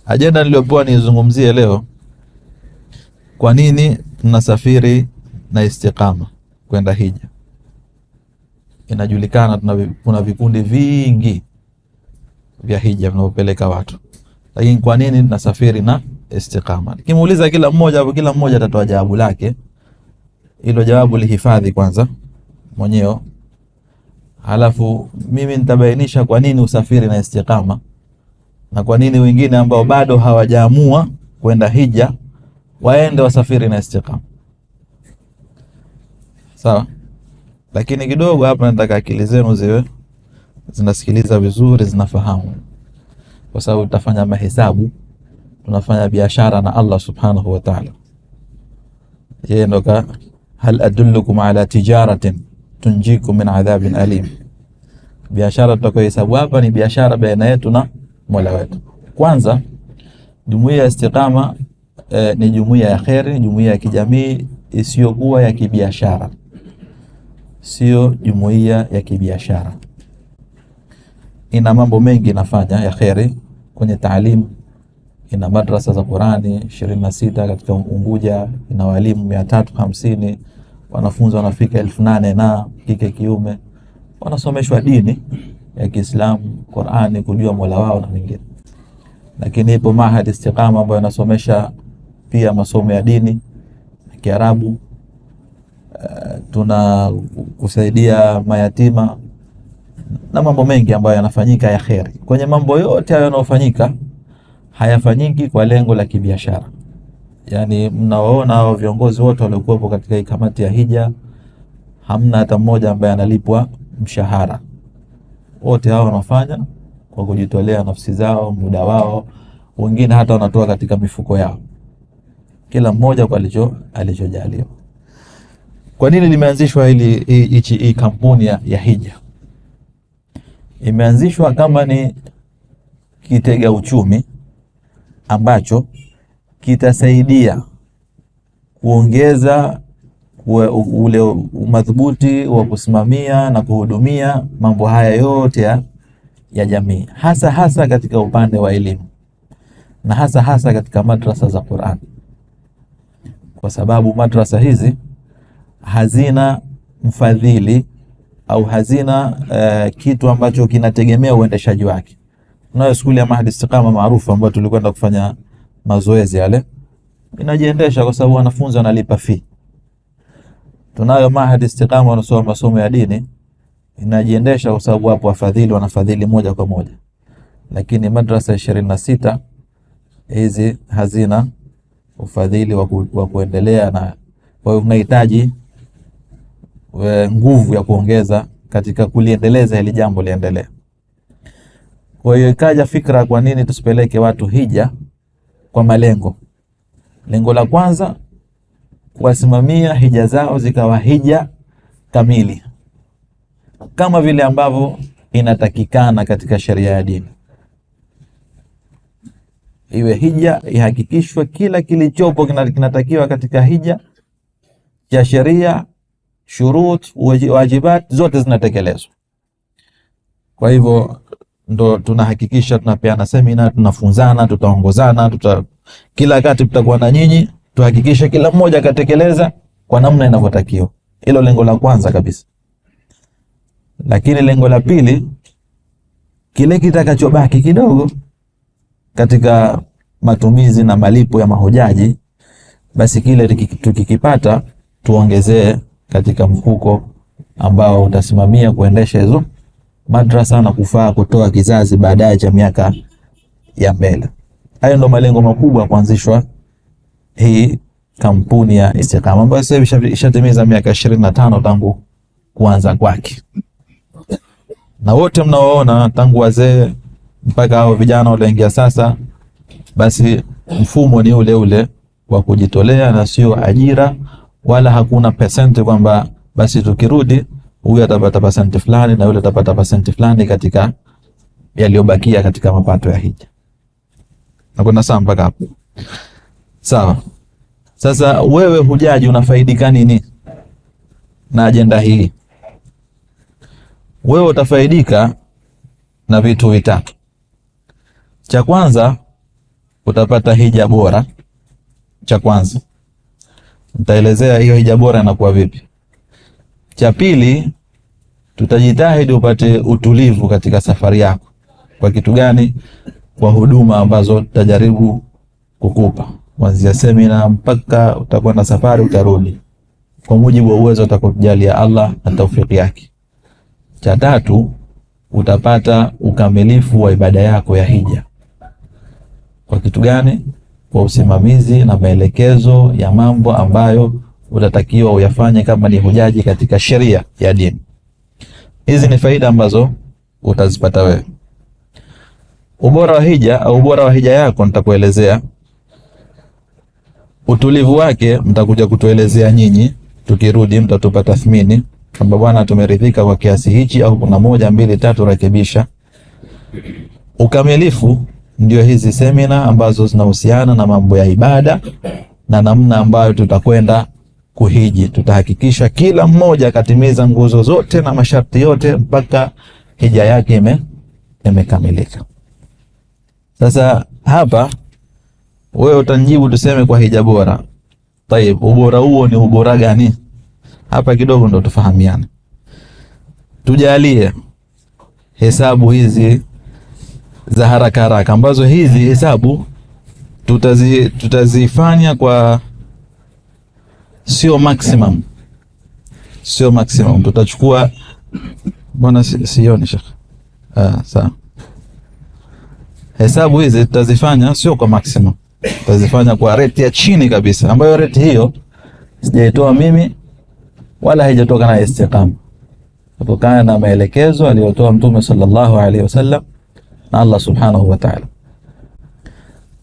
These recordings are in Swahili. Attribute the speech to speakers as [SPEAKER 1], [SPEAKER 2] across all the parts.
[SPEAKER 1] Ajenda niliyopewa nizungumzie leo, kwa nini tunasafiri na istiqama kwenda hija. Inajulikana kuna vikundi vingi vya hija vinavyopeleka watu, lakini kwa nini tunasafiri na istiqama? Nikimuuliza kila mmoja atatoa jawabu lake. Hilo jawabu lihifadhi kwanza mwenyewe, halafu mimi nitabainisha kwa nini usafiri na istiqama na kwa nini wengine ambao bado hawajaamua kwenda hija waende wasafiri na istiqama. Sawa? Lakini kidogo hapa nataka akili zenu ziwe zinasikiliza vizuri, zinafahamu, kwa sababu tutafanya mahesabu, tunafanya biashara na Allah subhanahu wa ta'ala. Yeye ndo hal adullukum ala tijaratin tunjikum min adhabin alim. Biashara tutakayohesabu hapa ni biashara baina yetu na Mola wetu. Kwanza, jumuiya ya istiqama ni jumuiya ya khairi, jumuiya ya kijamii isiyokuwa ya kibiashara. Sio jumuiya ya kibiashara. Ina mambo mengi inafanya ya khairi kwenye taalimu. Ina madrasa za Qurani 26 katika Unguja, ina walimu 350, wanafunzi wanafika 8,000 na kike kiume, wanasomeshwa dini ya Kiislamu, Qurani, kujua Mola wao na mengine. Lakini ipo mahadi istiqama ambayo inasomesha pia masomo ya dini ya Kiarabu. Tuna kusaidia mayatima na mambo mengi ambayo yanafanyika ya khairi. Kwenye mambo yote hayo yanayofanyika hayafanyiki kwa lengo la kibiashara. Yani mnawaona hao viongozi wote waliokuwepo katika kamati ya hija, hamna hata mmoja ambaye analipwa mshahara. Wote hao wanafanya kwa kujitolea nafsi zao, muda wao, wengine hata wanatoa katika mifuko yao. Kila mmoja kwa alichojaliwa. Kwa nini limeanzishwa hii kampuni ya hija? Imeanzishwa kama ni kitega uchumi ambacho kitasaidia kuongeza ule umadhubuti wa kusimamia na kuhudumia mambo haya yote ya jamii, hasa katika upande wa elimu na hasa katika madrasa za Qur'an, kwa sababu madrasa hizi hazina mfadhili au hazina kitu ambacho kinategemea uendeshaji wake. Tunayo shule ya Mahdi Istiqama maarufu ambayo tulikwenda kufanya mazoezi yale, inajiendesha kwa sababu wanafunzi wanalipa fee. Tunayo Mahdi Istiqama wanasoma masomo ya dini, inajiendesha kwa sababu hapo wafadhili wanafadhili moja kwa moja. Lakini madrasa 26 hizi hazina ufadhili wa kuendelea, na kwa hiyo unahitaji nguvu ya kuongeza katika kuliendeleza hili jambo liendelee. Kwa hiyo ikaja fikra, kwa nini tusipeleke watu hija kwa malengo. Lengo la kwanza, kuwasimamia hija zao zikawa hija kamili kama vile ambavyo inatakikana katika sheria ya dini. Iwe hija ihakikishwe kila kilichopo kinatakiwa katika hija ya sheria, shurut, wajibat zote zinatekelezwa. Kwa hivyo ndo tunahakikisha tunapeana semina, tunafunzana, tutaongozana, kila wakati tutakuwa na nyinyi, tuhakikishe kila mmoja katekeleza kwa namna inavyotakiwa. Hilo lengo la kwanza kabisa. Lakini lengo la pili, kile kitakachobaki kidogo katika matumizi na malipo ya mahujaji, basi kile tukikipata tuongezee katika mfuko ambao utasimamia kuendesha hizo madrasa na kufaa kutoa kizazi baadaye cha miaka ya mbele. Hayo ndo malengo makubwa kuanzishwa hii kampuni ya Istiqama, ambayo sasa hivi ishatimiza miaka 25 tangu kuanza kwake. Na wote mnaoona tangu wazee mpaka hao vijana walioingia sasa, basi mfumo ni ule wa kujitolea na sio ajira, wala hakuna percent kwamba basi tukirudi huyu atapata percent fulani na yule atapata percent fulani katika yaliyobakia katika mapato ya hija. Na kuna sawa mpaka hapo. Sawa. Sasa wewe hujaji unafaidika nini na ajenda hii? Wewe utafaidika na vitu vitatu. Cha kwanza, utapata hija bora. Cha kwanza nitaelezea hiyo hija bora inakuwa vipi. Cha pili, tutajitahidi upate utulivu katika safari yako. Kwa kitu gani? Kwa huduma ambazo tutajaribu kukupa, kuanzia semina mpaka utakwenda safari utarudi, kwa mujibu wa uwezo utakaojalia Allah na taufiki yake. Cha tatu, utapata ukamilifu wa ibada yako ya hija. Kwa kitu gani? Kwa usimamizi na maelekezo ya mambo ambayo utatakiwa uyafanye kama ni hujaji katika sheria ya dini. Hizi ni faida ambazo utazipata wewe. Ubora wa hija au ubora wa hija yako nitakuelezea. Utulivu wake mtakuja kutuelezea nyinyi, tukirudi mtatupa tathmini kwamba bwana tumeridhika kwa kiasi hichi au kuna 1 2 3 rekebisha. Ukamilifu ndio hizi semina ambazo zinahusiana na mambo ya ibada na namna ambayo tutakwenda kuhiji. Tutahakikisha kila mmoja katimiza nguzo zote na masharti yote mpaka hija yake imekamilika. Sasa hapa wewe utanijibu, tuseme kwa hija bora. Tayeb, ubora huo ni ubora gani? Hapa kidogo ndo tufahamiane. Tujalie hesabu hizi za haraka haraka, ambazo hizi hesabu tutazifanya kwa sio maximum. Tutachukua bwana sioni shaka. Sawa. Hesabu hizi tutazifanya sio kwa maximum. Tutazifanya kwa rate ya chini kabisa, ambayo rate hiyo sijaitoa mimi wala haijatoka na Istiqama. Kutokana na maelekezo aliyotoa Mtume sallallahu alaihi wasallam na Allah subhanahu wa ta'ala.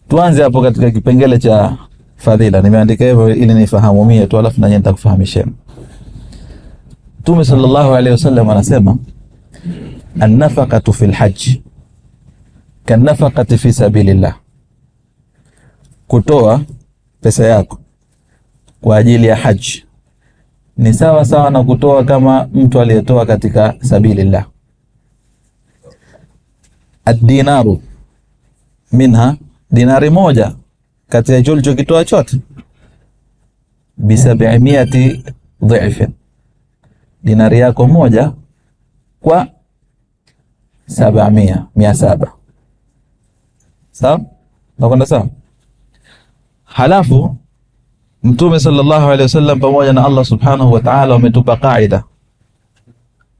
[SPEAKER 1] Tuanze hapo katika kipengele cha fadhila. Nimeandika hivyo ili nifahamu mimi tu, alafu na nyinyi nitakufahamisheni. Mtume sallallahu alaihi wasallam anasema an-nafaqatu fil hajj kan-nafaqati fi sabilillah. Kutoa pesa yako kwa ajili ya haji ni sawa sawa na kutoa kama mtu aliyetoa katika sabilillah. Ad-dinaru minha, dinari moja kati ya hicho kitoa chote, bi 700 dhaifa. Dinari yako moja kwa 700. Sawa? Nakwenda sawa? Halafu Mtume sallallahu alaihi wasallam pamoja na Allah subhanahu wa ta'ala wametupa kaida.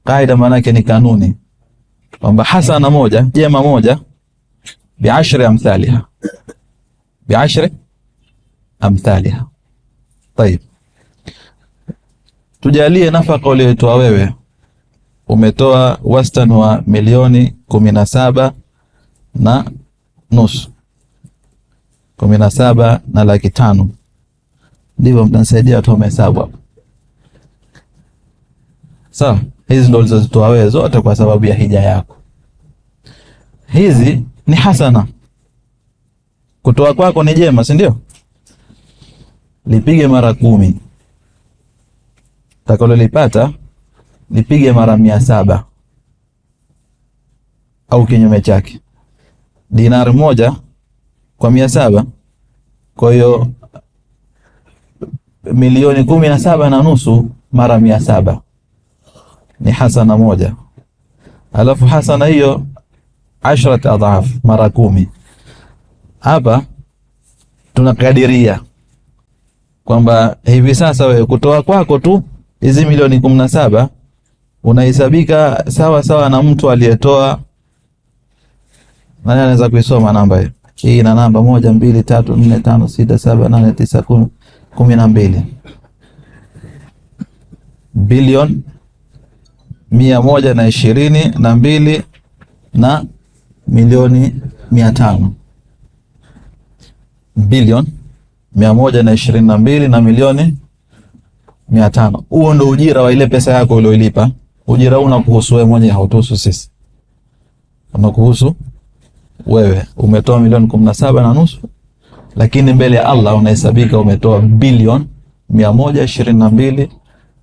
[SPEAKER 1] Kaida maana yake ni kanuni, kwamba hasana moja, jema moja, bi10 amthaliha. bi10 amthaliha. Tayeb, tujalie nafaka uliyotoa wewe, umetoa wastani wa 17.5 milioni, 17,500,000. Ndivyo mtanisaidia watu wa hesabu hapo. Sawa, hizi ndo ulizozitoa wewe zote kwa sababu ya hija yako. Hizi ni hasana. Kutoa kwako ni jema, si ndio? Lipige mara 10. Utakalolipata lipige mara 700 au kinyume chake. Dinari moja kwa 700, kwa hiyo 17.5 mara 700 ni hasana moja. Alafu hasana hiyo 10 adhaf mara 10. Hapa tunakadiria kwamba hivi sasa wewe kutoa kwako tu hizi 17,000,000 unahesabika sawa sawa na mtu aliyetoa. Nani anaweza kuisoma namba hiyo? Hii ina namba 1 2 3 4 5 6 7 8 9 10 12. Bilioni 122 na milioni 500. Bilioni 122 na milioni 500. Huo ndio ujira wa ile pesa yako uliyolipa. Ujira unakuhusu wewe mwenyewe, hautuhusu sisi. Unakuhusu wewe. Umetoa 17.5 milioni, lakini mbele ya Allah unahesabika umetoa bilioni 122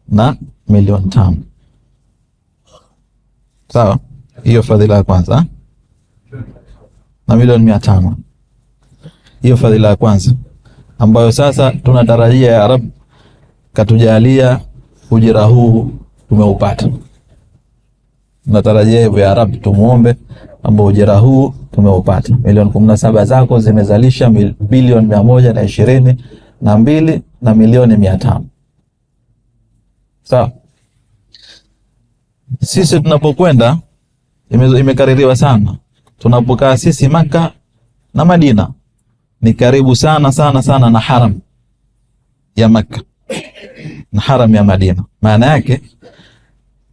[SPEAKER 1] na milioni 5. Sawa? Hiyo fadhila ya kwanza na milioni 500. Hiyo fadhila ya kwanza ambayo sasa tunatarajia ya Rab katujalia ujira huu tumeupata. Tunatarajia hivyo ya Rab, tumuombe ambao ujira huu tumeupata. Milioni 17 zako zimezalisha bilioni 122 na milioni 500. Sawa. Sisi tunapokwenda imekaririwa sana. Tunapokaa sisi Maka na Madina ni karibu sana sana sana na haram ya Maka na haram ya Madina. Maana yake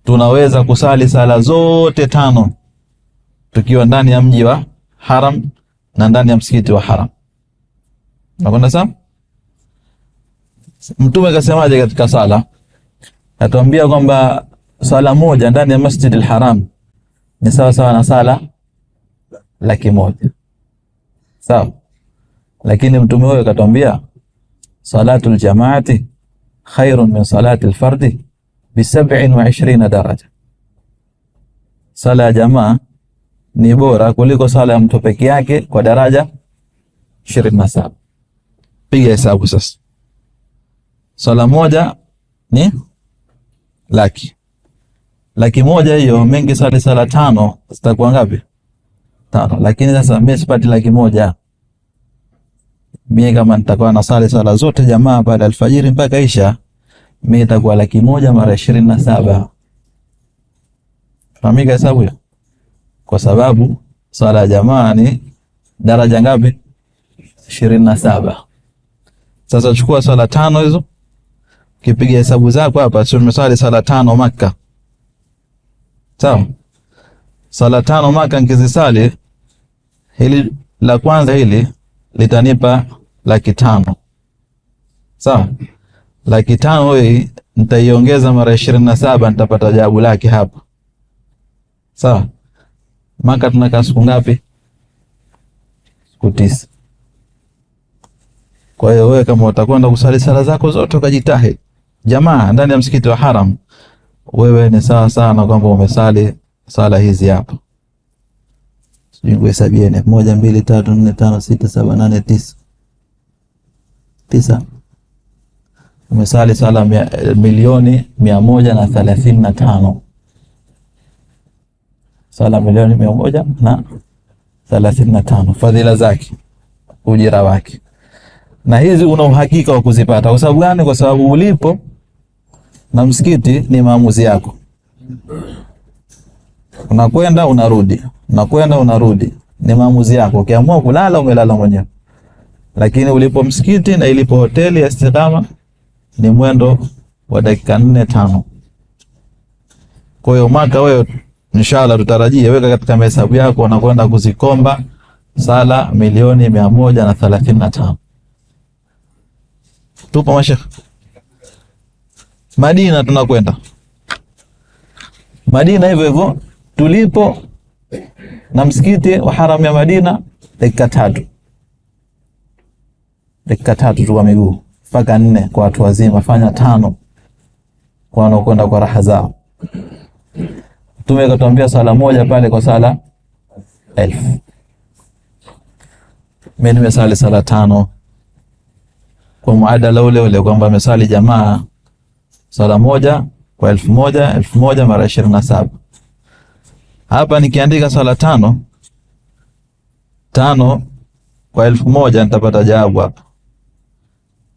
[SPEAKER 1] tunaweza kusali sala zote 5 tukiwa ndani ya mji wa haram na ndani ya msikiti wa haram. Nakwenda sawa? Mtume kasemaje katika sala? Atuambia kwamba sala moja ndani ya Masjid al-Haram ni sawa sawa na sala 100,000. Sawa? Lakini mtume huyo katuambia salatul jamaati khairun min salati al-fardi bi 27 daraja. Sala ya jamaa ni bora kuliko sala ya mtu peke yake kwa daraja 27. Piga hesabu sasa. Sala moja ni 100,000 hiyo, mengi sala 5 zitakuwa ngapi? 5. Lakini sasa mimi sipati 100,000. Mimi kama nitakuwa na sala zote jamaa baada alfajiri mpaka isha, mimi itakuwa 100,000 mara 27. Fahamika hesabu hiyo? Kwa sababu sala ya jamaa ni daraja ngapi? 27. Sasa chukua sala 5 hizo, kipiga hesabu zako hapa, sio tumesali sala 5 Maka. Sawa? Sala 5 Maka nikizisali, hili la kwanza hili litanipa 500,000. Sawa? 500,000 hii nitaiongeza mara 27, nitapata jawabu lake hapa. Sawa? Maka tunakaa siku ngapi? Siku 9. Kwa hiyo wewe kama utakwenda kusali sala zako zote ukajitahidi jamaa ndani ya msikiti wa haram, wewe ni sawa sana kwamba umesali sala hizi hapa. Sijui hesabieni 1 2 3 4 5 6 7 8 9. 9. Umesali sala milioni 135. Sala milioni 135 fadhila zake, ujira wake. Na hizi una uhakika wa kuzipata. Kwa sababu gani? Kwa sababu ulipo na msikiti ni maamuzi yako. Unakwenda unarudi, unakwenda unarudi, ni maamuzi yako. Ukiamua kulala umelala mwenyewe. Lakini ulipo msikiti na ilipo hoteli ya Istiqama ni mwendo wa dakika 4-5. Kwa hiyo Maka wewe inshallah tutarajie weka katika mahesabu yako unakwenda kuzikomba sala milioni 135. Tupo mashekh. Madina tunakwenda. Madina hivyo hivyo tulipo na msikiti wa haram ya Madina dakika 3. Dakika 3 tu kwa miguu mpaka 4 kwa watu wazima, fanya 5 kwa wanaokwenda kwa raha zao. Mtume akatuambia sala moja pale kwa sala 1000. Mimi nimesali sala 5 kwa muadala ule ule kwamba amesali jamaa sala moja kwa 1000, 1000 mara 27. Hapa nikiandika sala 5 kwa 1000 nitapata jawabu hapa.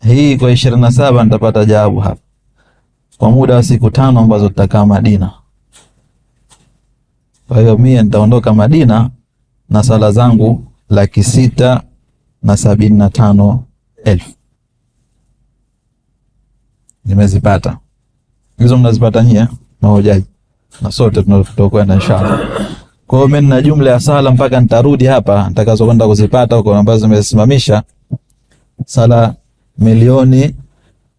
[SPEAKER 1] Hii kwa 27 nitapata jawabu hapa. Kwa muda wa siku 5 ambazo tutakaa Madina. Kwa hiyo mimi nitaondoka Madina na sala zangu 675,000. Nimezipata. Hizo mnazipata nyie mahujaji. Na sote tunakwenda inshallah. Kwa hiyo mimi nina jumla ya sala mpaka nitarudi hapa nitakazokwenda kuzipata huko ambazo nimesimamisha sala milioni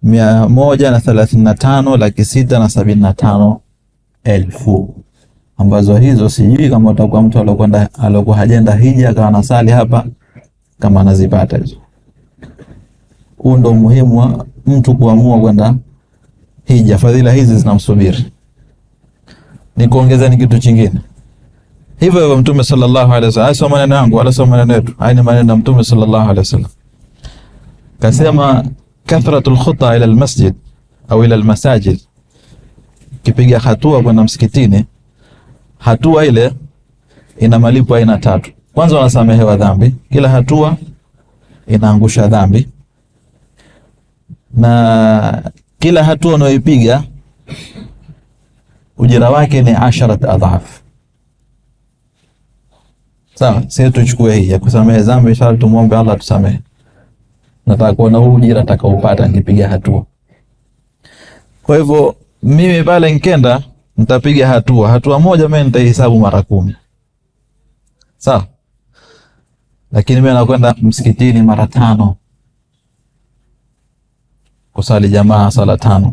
[SPEAKER 1] 135,675,000 ambazo hizo sijui kama utakuwa mtu alokuwa hajenda hija akawa nasali hapa kama anazipata hizo. Huo ndio muhimu wa mtu kuamua kwenda hija. Fadhila hizi zinamsubiri. Ni kuongeza ni kitu kingine. Hivyo hivyo Mtume sallallahu alaihi wasallam, haya maneno yangu wala sio maneno yetu, haya ni maneno ya Mtume sallallahu alaihi wasallam. Kasema kathratul khuta ila almasjid au ila almasajid, kipiga hatua kwenda msikitini, hatua ile ina malipo aina tatu. Kwanza unasamehewa dhambi, kila hatua inaangusha dhambi, na kila hatua unayoipiga ujira wake ni 10 adhaf. Sawa, sisi tuchukue hii ya kusamehe dhambi, inshallah tumuombe Allah tusamehe. Nataka kuona huu ujira atakaopata nikipiga hatua. Kwa hivyo mimi pale nikenda nitapiga hatua moja, mimi nitahesabu mara 10. Sawa? Lakini mimi nakwenda msikitini mara 5 kusali jamaa sala 5.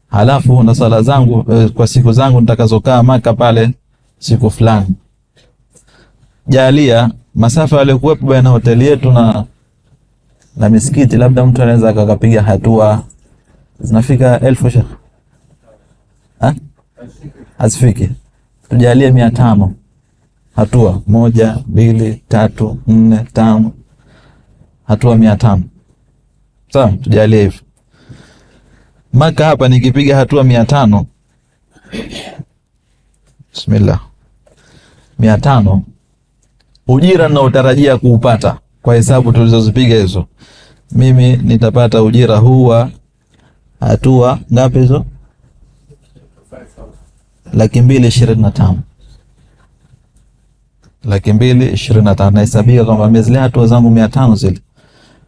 [SPEAKER 1] Halafu na sala zangu kwa siku zangu nitakazokaa Maka pale siku fulani. Jalia masafa yalikuwepo baina hoteli yetu na misikiti, labda mtu anaweza akapiga hatua zinafika 1000 shekh. Asifiki. Tujalie 500. Hatua 1, 2, 3, 4, 5. Hatua 500. Sawa, tujalie hivyo. Maka hapa nikipiga hatua 500. Bismillah. 500. Ujira na utarajia kuupata kwa hesabu tulizozipiga hizo, mimi nitapata ujira huwa hatua ngapi hizo? 225,000. 225,000 nahesabia kwamba zile hatua zangu 500 zile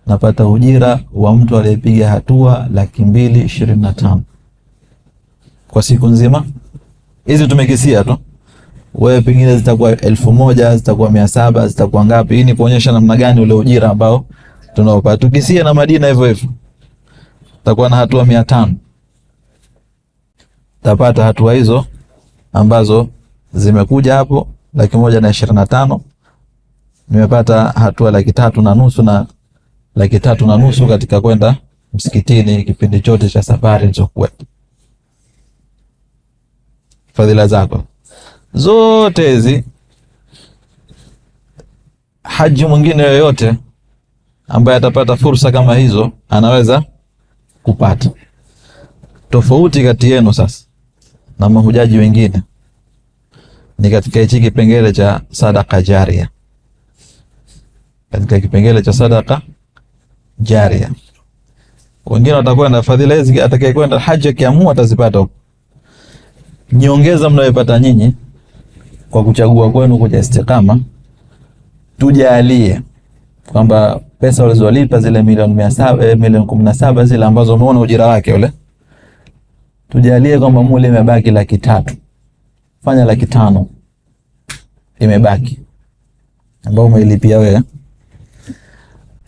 [SPEAKER 1] napata ujira wa mtu aliyepiga hatua 225,000 kwa siku nzima. Hizi tumekisia tu, wewe pengine zitakuwa 1000, zitakuwa 700, zitakuwa ngapi. Hii ni kuonyesha namna gani ule ujira ambao tunaopata. Tukisia na Madina hivyo hivyo, takuwa na hatua 500, tapata hatua hizo ambazo zimekuja hapo 125,000. Nimepata hatua 3,500 na 3,500 katika kwenda msikitini kipindi chote cha safari nilichokuwa. Fadhila zako zote hizi, haji mwingine yoyote ambaye atapata fursa kama hizo anaweza kupata. Tofauti kati yenu sasa na mahujaji wengine ni katika hichi kipengele cha sadaka jaria. Katika kipengele cha sadaka jaria, wengine watakuwa na fadhila hizi, atakayekwenda haji akiamua atazipata huko. Nyongeza mnayopata nyinyi kwa kuchagua kwenu kuja istiqama, tujalie kwamba pesa ulizolipa zile milioni 17 zile ambazo umeona ujira wake ule, tujalie kwamba mule imebaki 300,000. Fanya 500,000 imebaki ambao umeilipia wewe.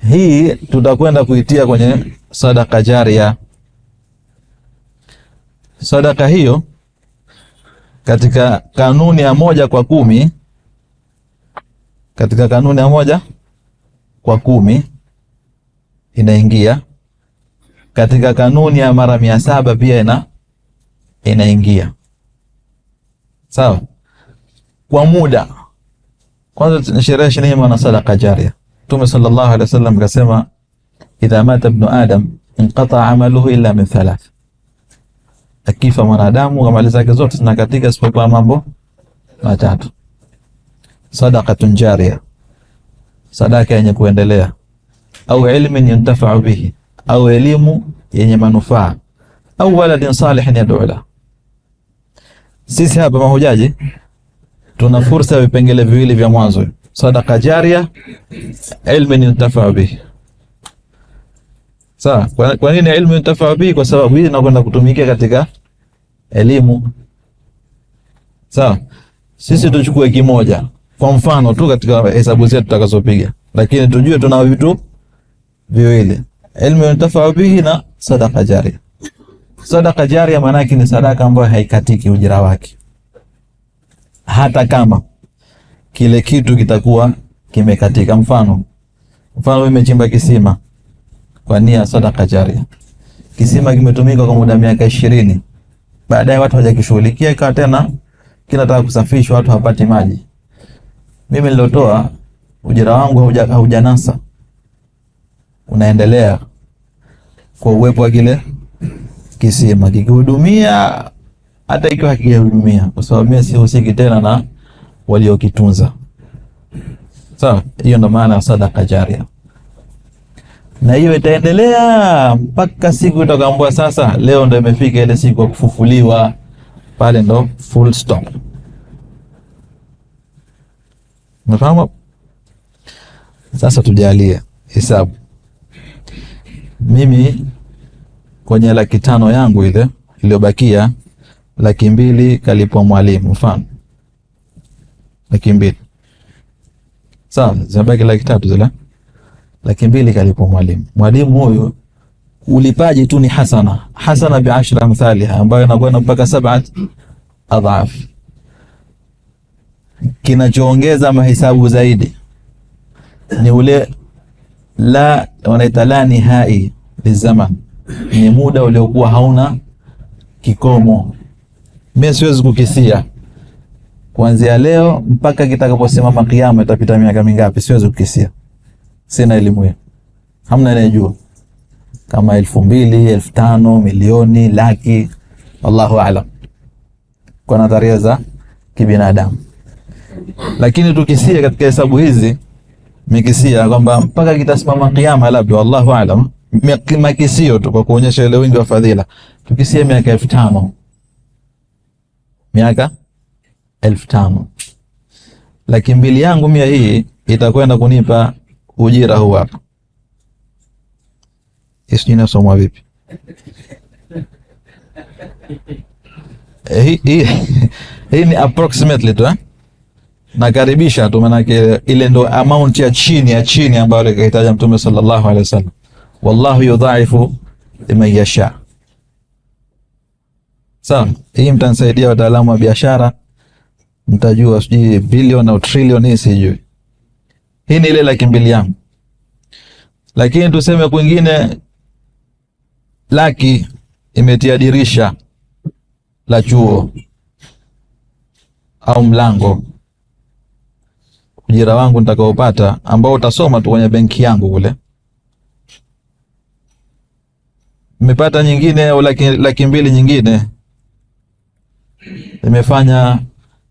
[SPEAKER 1] Hii tutakwenda kuitia kwenye sadaka jaria. Sadaka hiyo katika kanuni ya 1/10, katika kanuni ya 1/10 inaingia. Katika kanuni ya mara 700 pia inaingia. Sawa? Kwa muda. Kwanza tunasherehesha nini maana sadaka jaria. Mtume sallallahu alaihi wasallam akasema idha mata ibn adam inqata amaluhu illa min 3. Akifa mwanadamu amali zake zote zinakatika isipokuwa mambo 3. Sadaqatun jaria, sadaka yenye kuendelea, au ilmin yuntafa'u bihi, au elimu yenye manufaa, au waladin salihin yad'u la. Sisi hapa mahujaji tuna fursa ya vipengele viwili vya mwanzo: sadaka jaria, ilmin yuntafa'u bihi. Sawa, kwa nini ilmu yuntafa'u bihi? Kwa sababu hii inakwenda kutumikia katika elimu. Sawa, sisi tuchukue kimoja kwa mfano tu katika hesabu zetu tutakazopiga, lakini tujue tuna vitu viwili: ilmu yuntafa'u bihi na sadaka jaria. Sadaka jaria maana yake ni sadaka ambayo haikatiki ujira wake, hata kama kile kitu kitakuwa kimekatika. Mfano umechimba kisima kwa nia sadaka jaria, kisima kimetumika kwa muda miaka 20, baadaye watu hawajakishughulikia, ikawa tena kinataka kusafishwa, watu hawapati maji. Mimi nilotoa ujira wangu haujanasa, unaendelea kwa uwepo wa kile kisima kikihudumia, hata ikiwa hakijahudumia, kwa sababu mimi sihusiki tena na waliokitunza. Sawa, hiyo ndo maana ya sadaka jaria, na hiyo itaendelea mpaka siku itakaambiwa sasa leo ndo imefika ile siku ya kufufuliwa, pale ndo full stop. Unafahamu? Sasa tujalie hesabu, mimi kwenye 500,000 yangu ile iliyobakia, 200,000 kalipwa mwalimu, mfano 200,000. Sawa, zimebaki 300,000 zile. 200,000 kalipwa mwalimu. Mwalimu huyu ulipaji tu ni hasana bi 10 amthaliha, ambayo inakwenda mpaka 7 adhaaf. Kinachoongeza mahesabu zaidi ni ule la wanaita la nihai lizaman, ni muda uliokuwa hauna kikomo. Mimi siwezi kukisia kuanzia leo mpaka kitakaposimama kiyama itapita miaka mingapi, siwezi kukisia, sina elimu hiyo, hamna anayejua. Kama 2,000, 5,000, milioni, laki, wallahu aalam, kwa nadharia za kibinadamu. Lakini tukisia katika hesabu hizi, mikisia kwamba mpaka kitasimama kiyama labda, wallahu aalam, makisio tu kwa kuonyesha ile wingi wa fadhila, tukisia miaka 5,000, miaka 5,000, 200,000 yangu mia hii itakwenda kunipa ujira huu hapa. Isijui nasomwa vipi? Hii ni approximately tu, nakaribisha tu, manake ile ndo amount ya chini ambayo alikahitaja Mtume sallallahu alaihi wasallam. Wallahu yudhaifu liman yasha. Sawa, hii mtanisaidia wataalamu wa biashara, mtajua sijui bilioni au trilioni, hii sijui. Hii ni ile 200,000 yangu. Lakini tuseme kwingine laki imetia dirisha la chuo au mlango, ujira wangu nitakaopata ambao utasoma tu kwenye benki yangu kule, nimepata nyingine au 200,000 nyingine, nimefanya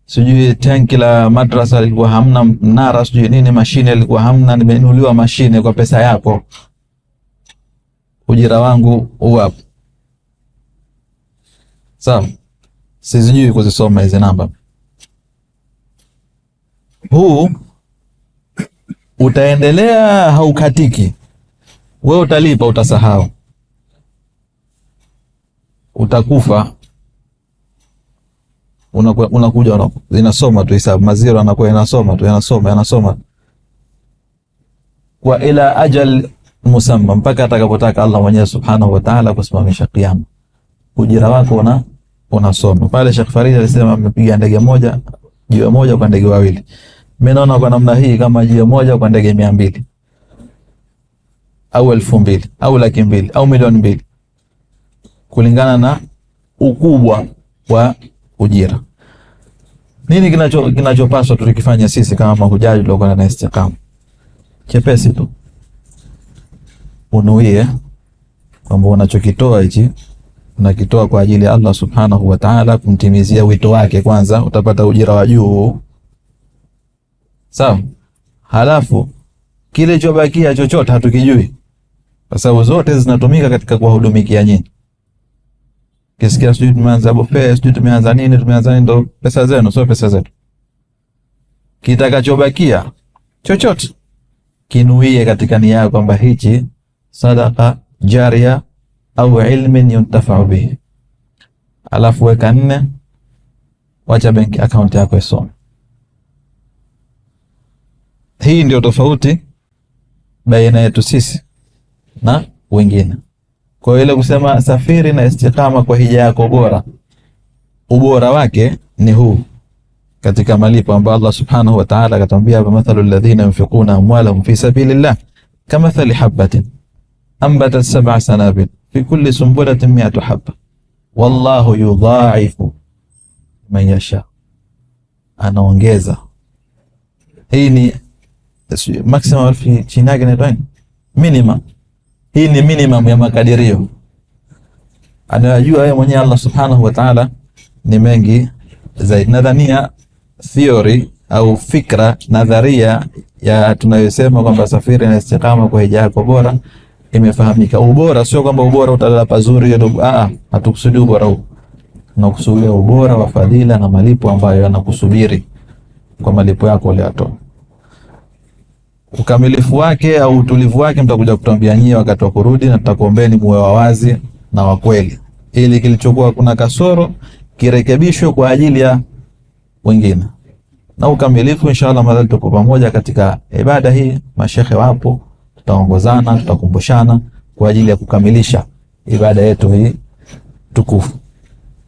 [SPEAKER 1] sijui tanki la madrasa lilikuwa hamna mnara, sijui nini, mashine ilikuwa hamna, nimenunuliwa mashine kwa pesa yako, ujira wangu uwapo. Sawa, sijui kuzisoma hizi namba. Huu utaendelea, haukatiki. Wewe utalipa, utasahau, utakufa, unakuja inasoma tu hisabu, maziro anakuwa inasoma tu, yanasoma kwa ila ajal musamma, mpaka atakapotaka Allah mwenyewe subhanahu wa ta'ala kusimamisha kiyama. Ujira wako unasoma pale. Sheikh Farid alisema amepiga ndege moja, jiwe moja kwa ndege wawili. Mimi naona kwa namna hii, kama jiwe moja kwa ndege 200 au 2,000 au 200,000 au 2,000,000, kulingana na ukubwa wa ujira. Nini kinachopaswa tukifanya sisi kama mahujaji tuliokuwa na istiqama? Chepesi tu, unuie kwamba unachokitoa hichi unakitoa kwa ajili ya Allah subhanahu wa ta'ala, kumtimizia wito wake kwanza, utapata ujira wa juu. Sawa, halafu kile chobakia chochote hatukijui, kwa sababu zote zinatumika katika kuwahudumikia nyinyi. Kisikia sijui tumeanza buffet, sijui tumeanza nini, ndo pesa zenu, sio pesa zetu. Kitakachobakia chochote kinuie katika nia yako kwamba hichi sadaqa jaria au ilmin yuntafa'u bihi, alafu weka 4, wacha bank account yako isome. Hii ndio tofauti baina yetu sisi na wengine. Kwa ile kusema safiri na istiqama kwa hija yako bora, ubora wake ni huu katika malipo ambayo Allah subhanahu wa ta'ala akatambia, mathalu alladhina yunfiquna amwalahum fi sabilillah kamathali habatin anbatat 7 sanabil fi kulli sunbulatin 100 habba wallahu yudha'ifu man yasha. anaongeza. Hii ni maximum chini yake ni minimum. Hii ni minimum ya makadirio. Anayajua yeye mwenyewe Allah subhanahu wa ta'ala ni mengi zaidi. Nadhania theory au fikra nadharia ya tunayosema kwamba safiri na istiqama kwa hija yako bora imefahamika. Ubora sio kwamba ubora utalala pazuri, hatukusudi ubora huu. Tunakusudia ubora wa fadhila na malipo ambayo yanakusubiri kwa malipo yako uliyatoa. Ukamilifu wake au utulivu wake mtakuja kutuambia nyie wakati wa kurudi, na tutakuombeeni muwe wawazi na wa kweli, ili kilichokuwa kuna kasoro kirekebishwe kwa ajili ya wengine. Na ukamilifu inshallah madhali tuko pamoja katika ibada hii, mashehe wapo, tutaongozana, tutakumbushana kwa ajili ya kukamilisha ibada yetu hii tukufu.